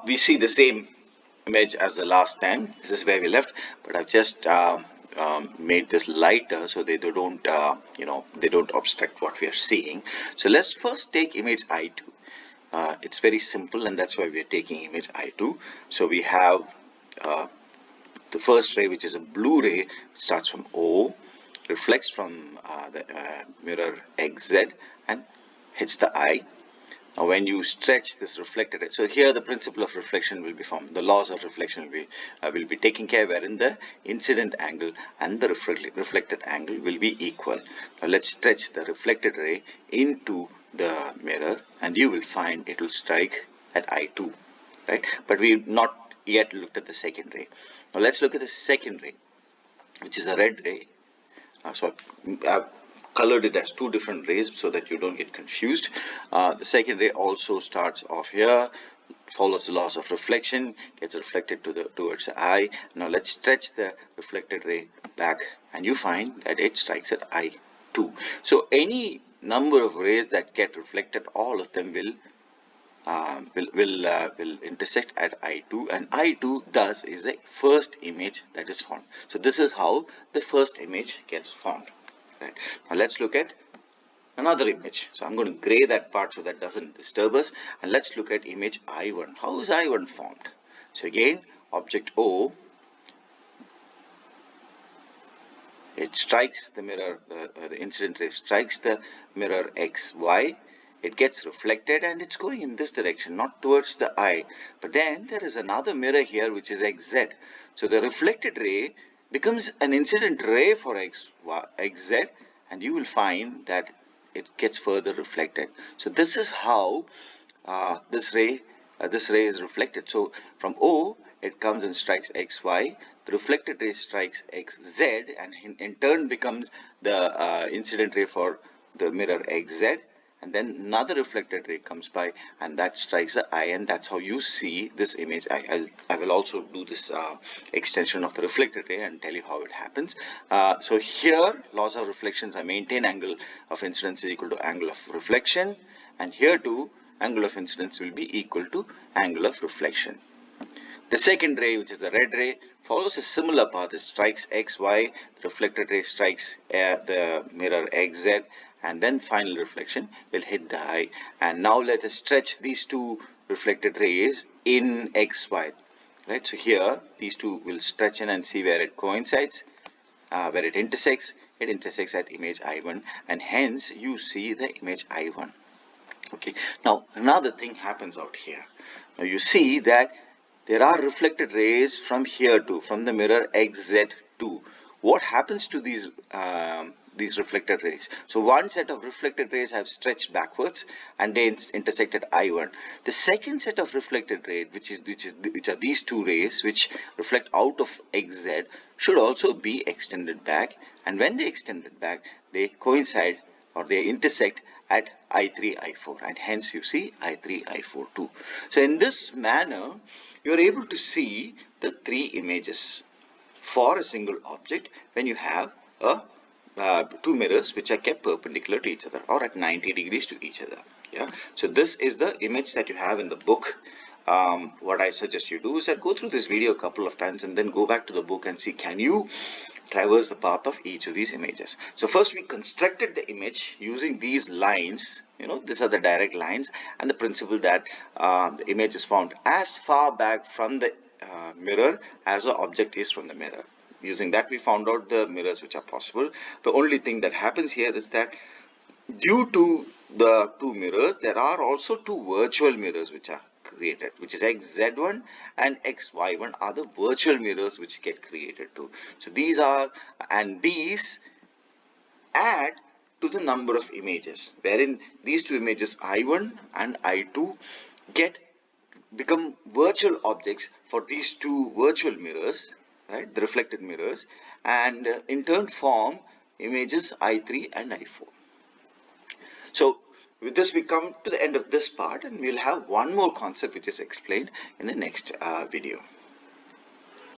we see the same image as the last time. This is where we left, but I've just made this lighter so they don't they don't obstruct what we are seeing. So let's first take image I2. It's very simple, and that's why we are taking image I2. So we have the first ray, which is a blue ray, starts from O, reflects from the mirror XZ and hits the eye. Now when you stretch this reflected ray, so here the principle of reflection will be formed. The laws of reflection will be taken care, wherein the incident angle and the reflected angle will be equal. Now let's stretch the reflected ray into the mirror, and you will find it will strike at I2, right? But we've not yet looked at the second ray. Now let's look at the second ray, which is a red ray. So I've colored it as two different rays so that you don't get confused. The second ray also starts off here, follows the laws of reflection, gets reflected towards the eye. Now let's stretch the reflected ray back, and you find that it strikes at I2. So any number of rays that get reflected, all of them will intersect at I2, and I2 thus is a first image that is formed. So this is how the first image gets formed. Right. Now let's look at another image. So I'm going to gray that part so that doesn't disturb us, and let's look at image I1. How is I1 formed? So again, object O, it strikes the mirror, the incident ray strikes the mirror XY. It gets reflected and it's going in this direction, not towards the eye. But then there is another mirror here which is XZ. So the reflected ray becomes an incident ray for XZ, and you will find that it gets further reflected. So this is how this ray is reflected. So from O, it comes and strikes XY. The reflected ray strikes XZ, and in turn becomes the incident ray for the mirror XZ. And then another reflected ray comes by, and that strikes the eye, and that's how you see this image. I will also do this extension of the reflected ray and tell you how it happens. So here, laws of reflections, I maintain angle of incidence is equal to angle of reflection, and here too, angle of incidence will be equal to angle of reflection. The second ray, which is the red ray, follows a similar path. It strikes XY, the reflected ray strikes the mirror XZ, and then final reflection will hit the eye. And now let us stretch these two reflected rays in XY. Right, so here these two will stretch in and see where it coincides, where it intersects. It intersects at image I1, and hence you see the image I1. Okay, now another thing happens out here. Now you see that there are reflected rays from here too, from the mirror XZ2. What happens to these reflected rays? So one set of reflected rays have stretched backwards and they intersect at I1. The second set of reflected rays, which are these two rays which reflect out of XZ, should also be extended back, and when they extended back, they coincide or they intersect at I3, I4, and hence you see I3, I4 too. So in this manner, you are able to see the three images for a single object when you have two mirrors which are kept perpendicular to each other or at 90 degrees to each other. Yeah. So this is the image that you have in the book. What I suggest you do is that go through this video a couple of times and then go back to the book and see, can you traverse the path of each of these images. So first we constructed the image using these lines. These are the direct lines, and the principle that the image is found as far back from the mirror as the object is from the mirror. Using that, we found out the mirrors which are possible. The only thing that happens here is that due to the two mirrors, there are also two virtual mirrors which are created, which is XZ1 and XY1 are the virtual mirrors which get created too. So these add to the number of images, wherein these two images I1 and I2 become virtual objects for these two virtual mirrors, right, the reflected mirrors, and in turn form images I3 and I4. So with this, we come to the end of this part, and we'll have one more concept which is explained in the next video.